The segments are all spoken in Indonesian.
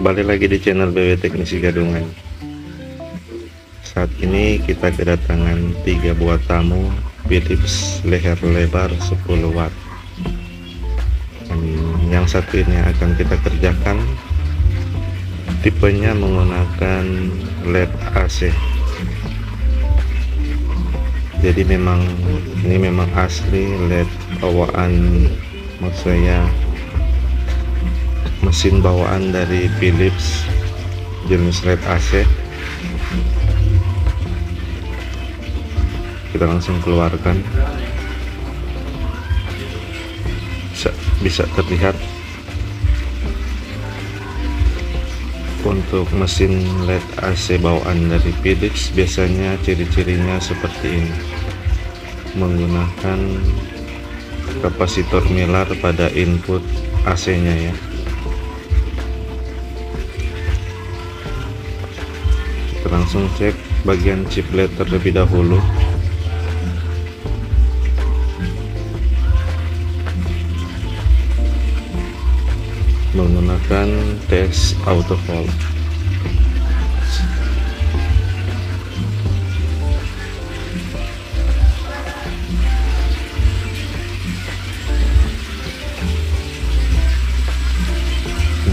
Kembali lagi di channel BW Teknisi Gadungan. Saat ini kita kedatangan 3 buah tamu Philips leher lebar 10 watt. Yang satu ini akan kita kerjakan, tipenya menggunakan LED AC. Jadi ini memang asli LED bawaan, maksud saya mesin bawaan dari Philips jenis LED AC. Kita langsung keluarkan, bisa terlihat untuk mesin LED AC bawaan dari Philips. Biasanya ciri-cirinya seperti ini, menggunakan kapasitor milar pada input AC nya ya. Kita langsung cek bagian chip LED terlebih dahulu. Menggunakan tes auto volt.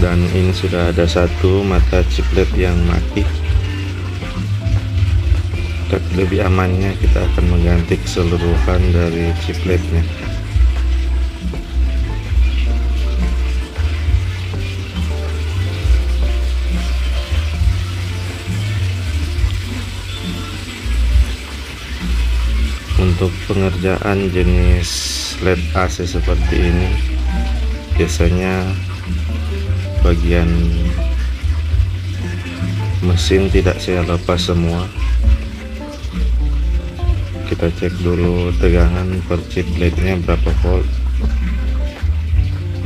Dan ini sudah ada satu mata chip LED yang mati. Lebih amannya kita akan mengganti keseluruhan dari chip LED-nya. Untuk pengerjaan jenis LED AC seperti ini, biasanya bagian mesin tidak saya lepas semua. Kita cek dulu tegangan per chip LED nya berapa volt,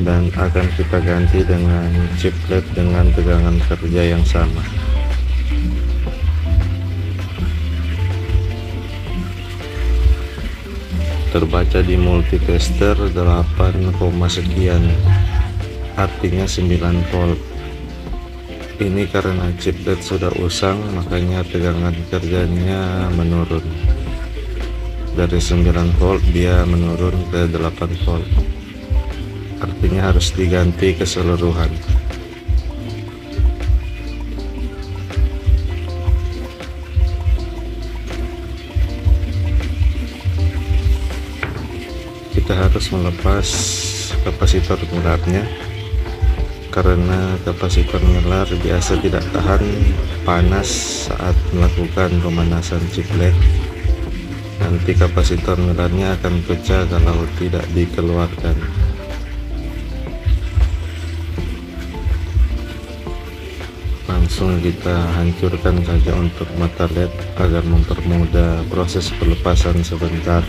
dan akan kita ganti dengan chip LED dengan tegangan kerja yang sama. Terbaca di multitester 8, sekian, artinya 9 volt. Ini karena chip LED sudah usang, makanya tegangan kerjanya menurun. Dari 9 volt dia menurun ke 8 volt, artinya harus diganti keseluruhan. Kita harus melepas kapasitor milarnya, karena kapasitor milar biasa tidak tahan panas saat melakukan pemanasan chip LED. Nanti kapasitor milarnya akan pecah kalau tidak dikeluarkan. Langsung kita hancurkan saja untuk mata LED agar mempermudah proses pelepasan sebentar.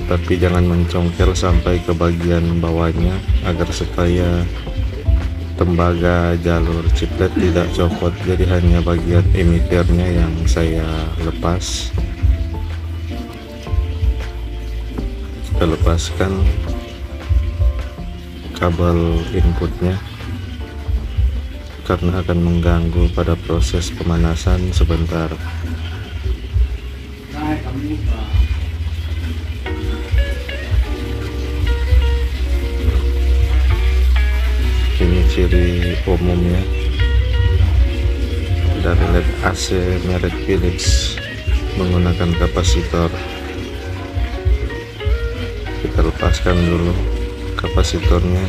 Tapi jangan mencongkel sampai ke bagian bawahnya, agar supaya tembaga jalur chip LED tidak copot. Jadi hanya bagian emiternya yang saya lepas. Kita lepaskan kabel inputnya, karena akan mengganggu pada proses pemanasan sebentar. Ini ciri umumnya dari LED AC merek Philips menggunakan kapasitor. Kita lepaskan dulu kapasitornya,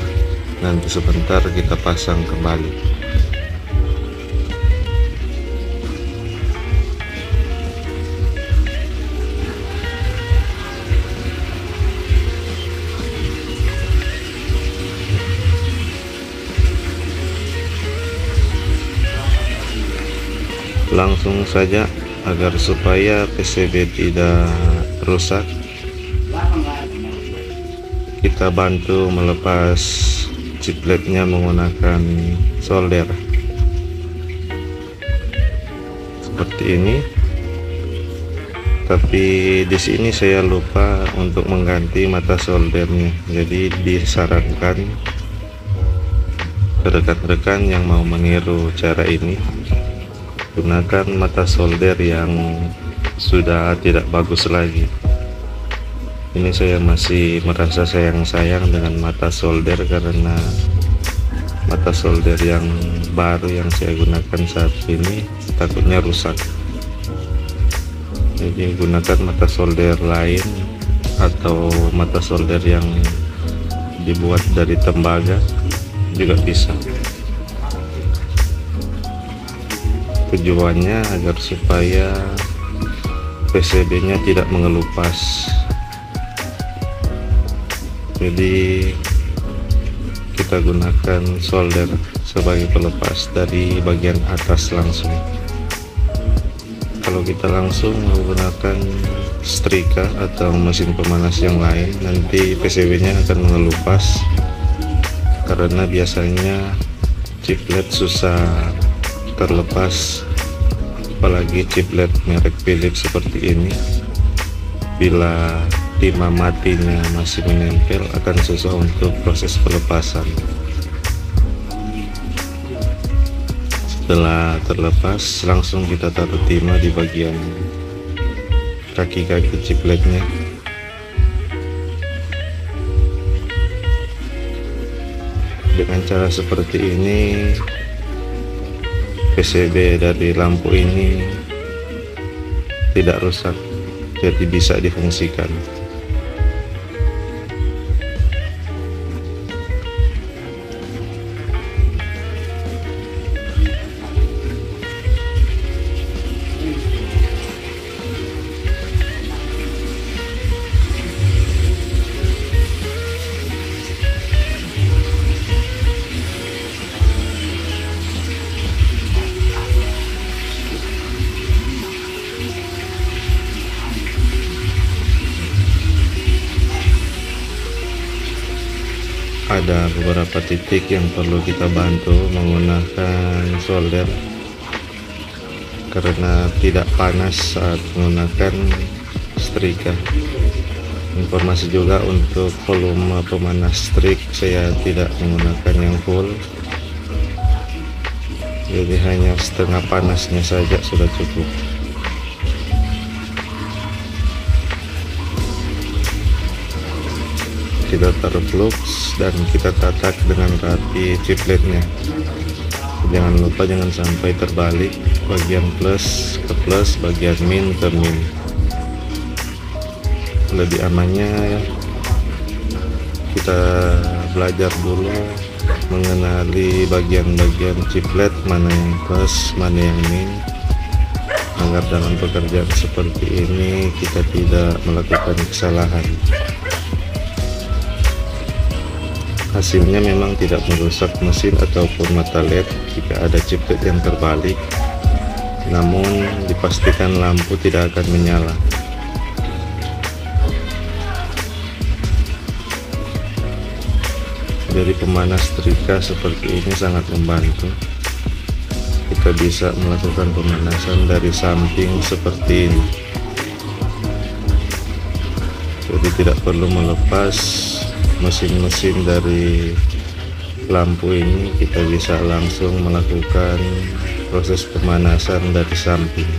nanti sebentar kita pasang kembali. Langsung saja, agar supaya PCB tidak rusak, kita bantu melepas chip LED-nya menggunakan solder seperti ini. Tapi di sini saya lupa untuk mengganti mata soldernya, jadi disarankan rekan-rekan yang mau meniru cara ini, gunakan mata solder yang sudah tidak bagus lagi. Ini saya masih merasa sayang-sayang dengan mata solder karena mata solder yang baru yang saya gunakan saat ini takutnya rusak. Jadi gunakan mata solder lain atau mata solder yang dibuat dari tembaga juga bisa. Tujuannya agar supaya PCB-nya tidak mengelupas. Jadi kita gunakan solder sebagai pelepas dari bagian atas langsung. Kalau kita langsung menggunakan setrika atau mesin pemanas yang lain, nanti PCB-nya akan mengelupas karena biasanya chiplet susah terlepas, apalagi chiplet merek Philips seperti ini. Bila timah matinya masih menempel, akan susah untuk proses pelepasan. Setelah terlepas, langsung kita taruh timah di bagian kaki-kaki chipletnya. Dengan cara seperti ini, PCB dari lampu ini tidak rusak, jadi bisa difungsikan. Ada beberapa titik yang perlu kita bantu menggunakan solder karena tidak panas saat menggunakan setrika. Informasi juga untuk volume pemanas strik, saya tidak menggunakan yang full, jadi hanya setengah panasnya saja sudah cukup. Kita taruh flux dan kita tatak dengan rapi chipletnya. Jangan lupa jangan sampai terbalik, bagian plus ke plus, bagian min ke min. Lebih amannya ya, kita belajar dulu mengenali bagian-bagian chiplet, mana yang plus, mana yang min, agar dalam pekerjaan seperti ini kita tidak melakukan kesalahan. Hasilnya memang tidak merusak mesin ataupun mata LED jika ada chiplet yang terbalik, namun dipastikan lampu tidak akan menyala. Dari pemanas setrika seperti ini sangat membantu. Kita bisa melakukan pemanasan dari samping seperti ini, jadi tidak perlu melepas mesin-mesin dari lampu ini. Kita bisa langsung melakukan proses pemanasan dari samping.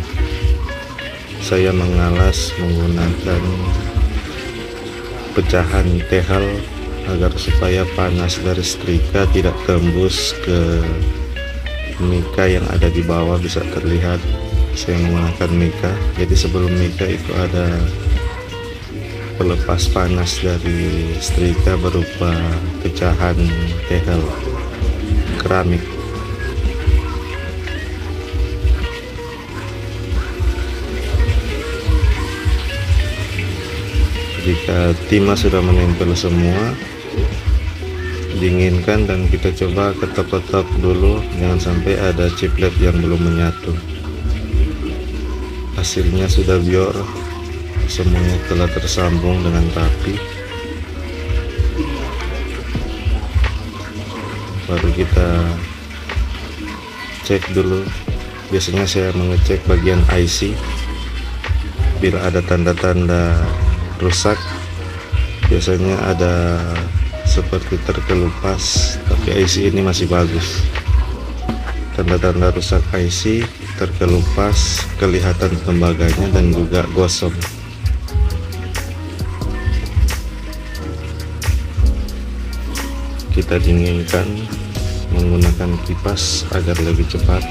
Saya mengalas menggunakan pecahan tehal agar supaya panas dari setrika tidak tembus ke mika yang ada di bawah. Bisa terlihat saya menggunakan mika, jadi sebelum mika itu ada pelepas panas dari setrika berupa pecahan tehel keramik. Jika timah sudah menempel semua, dinginkan dan kita coba ketok-ketok dulu, jangan sampai ada chiplet yang belum menyatu. Hasilnya sudah bior, semuanya telah tersambung dengan rapi. Baru kita cek dulu. Biasanya saya mengecek bagian IC. Bila ada tanda-tanda rusak, biasanya ada seperti terkelupas, tapi tapi IC ini masih bagus. Tanda-tanda rusak IC, terkelupas, kelihatan tembaganya dan juga gosong. Kita dinginkan menggunakan kipas agar lebih cepat.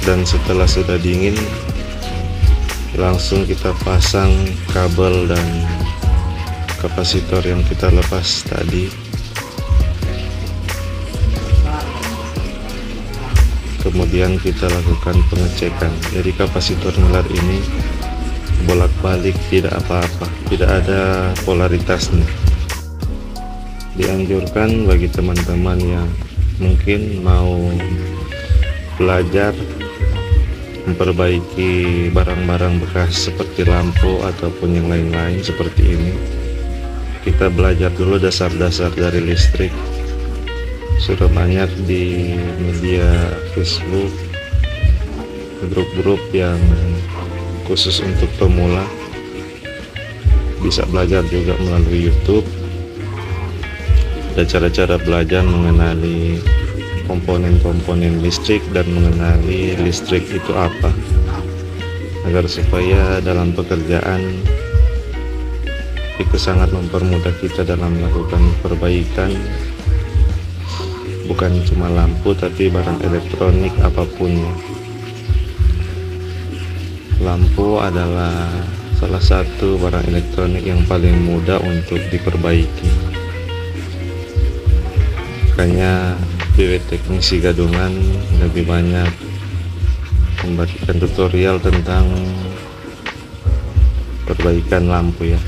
Dan setelah sudah dingin, langsung kita pasang kabel dan kapasitor yang kita lepas tadi. Kemudian kita lakukan pengecekan. Jadi kapasitor ngelar ini bolak-balik, tidak apa-apa, tidak ada polaritasnya. Dianjurkan bagi teman-teman yang mungkin mau belajar memperbaiki barang-barang bekas seperti lampu ataupun yang lain-lain seperti ini, kita belajar dulu dasar-dasar dari listrik. Sudah banyak di media Facebook grup-grup yang khusus untuk pemula, bisa belajar juga melalui YouTube. Ada cara-cara belajar mengenali komponen-komponen listrik dan mengenali listrik itu apa, agar supaya dalam pekerjaan itu sangat mempermudah kita dalam melakukan perbaikan, bukan cuma lampu tapi barang elektronik apapun ya. Lampu adalah salah satu barang elektronik yang paling mudah untuk diperbaiki, makanya BW Teknisi Gadungan lebih banyak memberikan tutorial tentang perbaikan lampu ya.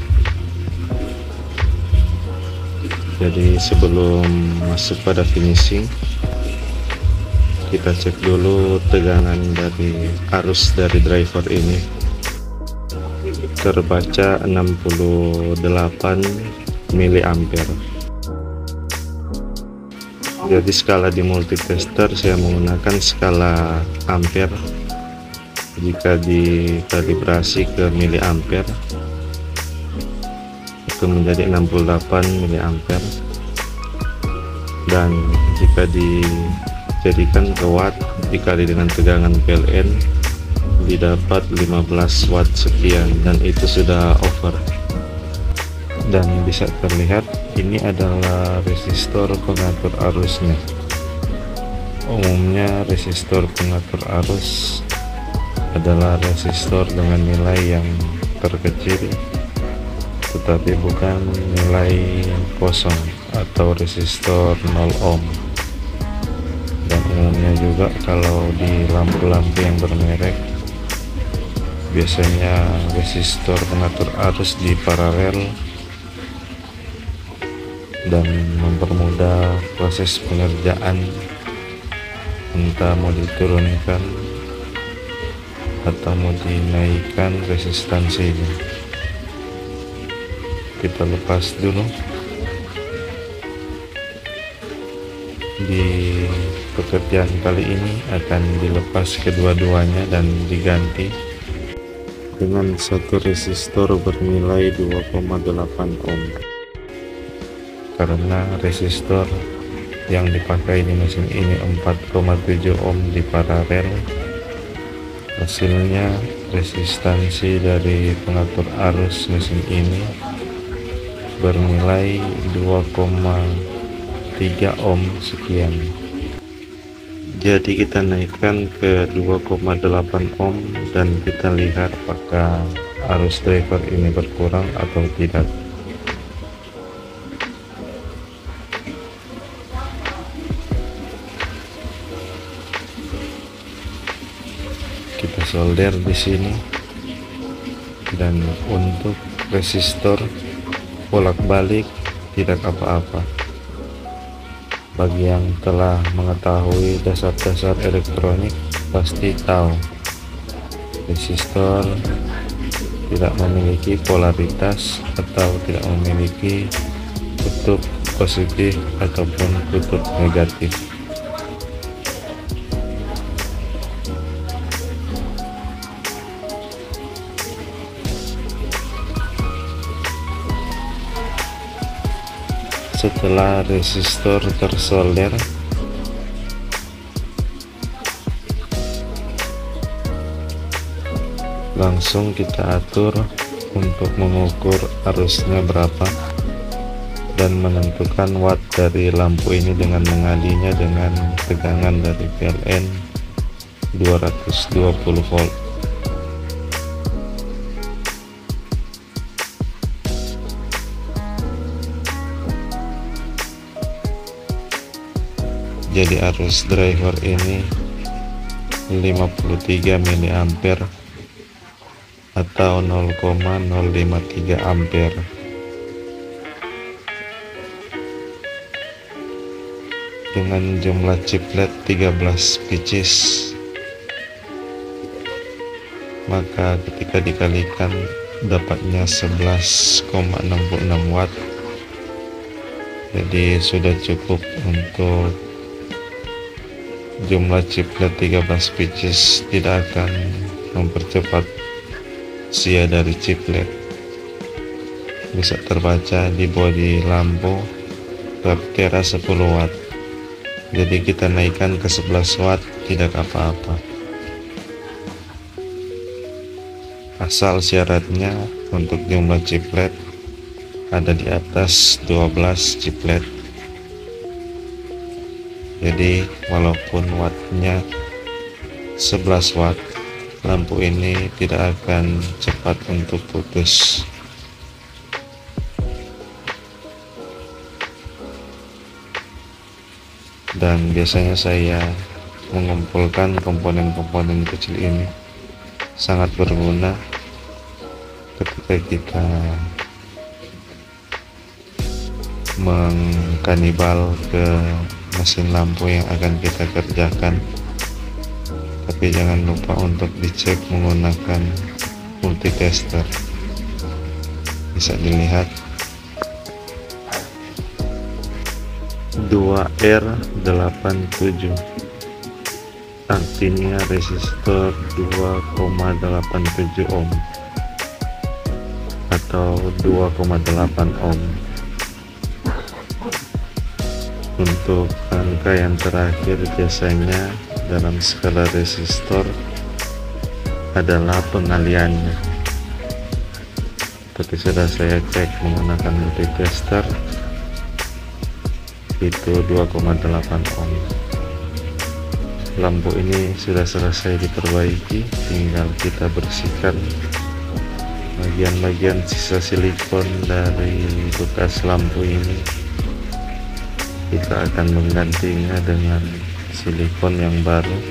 Jadi sebelum masuk pada finishing, kita cek dulu tegangan dari arus dari driver ini. Terbaca 68 mA. Jadi skala di multitester saya menggunakan skala ampere. Jika dikalibrasi ke miliampere itu menjadi 68 miliampere, dan jika dijadikan ke watt dikali dengan tegangan PLN didapat 15 watt sekian, dan itu sudah over. Dan bisa terlihat ini adalah resistor pengatur arusnya. Umumnya resistor pengatur arus adalah resistor dengan nilai yang terkecil, tetapi bukan nilai kosong atau resistor 0 ohm. Dan umumnya juga kalau di lampu-lampu yang bermerek, biasanya resistor pengatur arus di paralel dan mempermudah proses pengerjaan, entah mau diturunkan atau mau dinaikkan resistansinya. Kita lepas dulu. Di pekerjaan kali ini akan dilepas kedua-duanya dan diganti dengan satu resistor bernilai 2,8 ohm. Karena resistor yang dipakai di mesin ini 4,7 ohm di paralel, hasilnya resistansi dari pengatur arus mesin ini bernilai 2,3 ohm sekian. Jadi kita naikkan ke 2,8 ohm dan kita lihat apakah arus driver ini berkurang atau tidak. Kita solder di sini, dan untuk resistor bolak-balik tidak apa-apa. Bagi yang telah mengetahui dasar-dasar elektronik pasti tahu resistor tidak memiliki polaritas atau tidak memiliki kutub positif ataupun kutub negatif. Setelah resistor tersolder, langsung kita atur untuk mengukur arusnya berapa dan menentukan watt dari lampu ini dengan mengalinya dengan tegangan dari PLN 220 volt. Jadi arus driver ini 53 mA atau 0,053 ampere. Dengan jumlah chiplet 13 pieces, maka ketika dikalikan dapatnya 11,66 watt. Jadi sudah cukup untuk jumlah chiplet 13 pieces, tidak akan mempercepat usia dari chiplet. Bisa terbaca di bodi lampu tertera 10 watt. Jadi kita naikkan ke 11 watt tidak apa-apa. Asal syaratnya untuk jumlah chiplet ada di atas 12 chiplet. Jadi walaupun wattnya 11 watt, lampu ini tidak akan cepat untuk putus. Dan biasanya saya mengumpulkan komponen-komponen kecil ini sangat berguna ketika kita mengkanibal ke mesin lampu yang akan kita kerjakan. Tapi jangan lupa untuk dicek menggunakan multitester. Bisa dilihat 2R87, artinya resistor 2,87 ohm atau 2,8 ohm. Untuk angka yang terakhir biasanya dalam skala resistor adalah pengaliannya, tapi sudah saya cek menggunakan multitester, itu 2,8 ohm. Lampu ini sudah selesai diperbaiki, tinggal kita bersihkan bagian-bagian sisa silikon dari bekas lampu ini. Kita akan menggantinya dengan silikon yang baru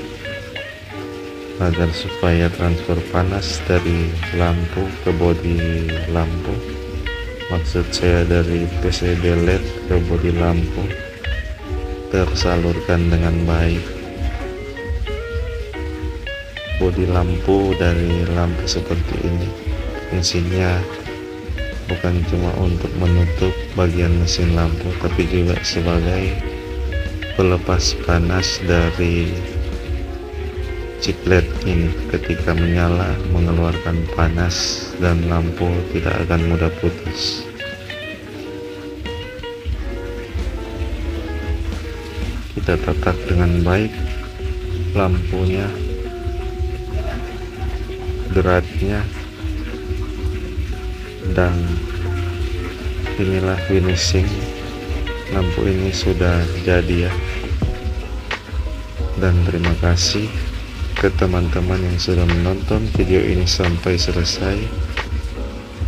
agar supaya transfer panas dari lampu ke bodi lampu, maksud saya dari PCB LED ke bodi lampu, tersalurkan dengan baik. Bodi lampu dari lampu seperti ini fungsinya bukan cuma untuk menutup bagian mesin lampu, tapi juga sebagai pelepas panas dari chiplet ini. Ketika menyala mengeluarkan panas dan lampu tidak akan mudah putus. Kita tatak dengan baik lampunya, beratnya, dan inilah finishing lampu ini sudah jadi ya. Dan terima kasih ke teman-teman yang sudah menonton video ini sampai selesai,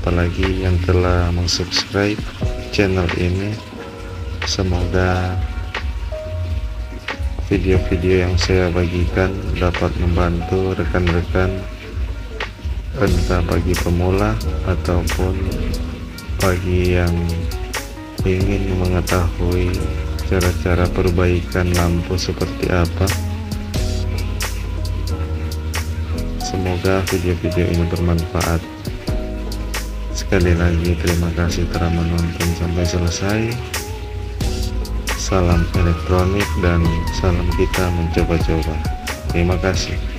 apalagi yang telah mensubscribe channel ini. Semoga video-video yang saya bagikan dapat membantu rekan-rekan, entah bagi pemula ataupun bagi yang ingin mengetahui cara-cara perbaikan lampu seperti apa. Semoga video-video ini bermanfaat. Sekali lagi terima kasih telah menonton sampai selesai. Salam elektronik dan salam kita mencoba-coba. Terima kasih.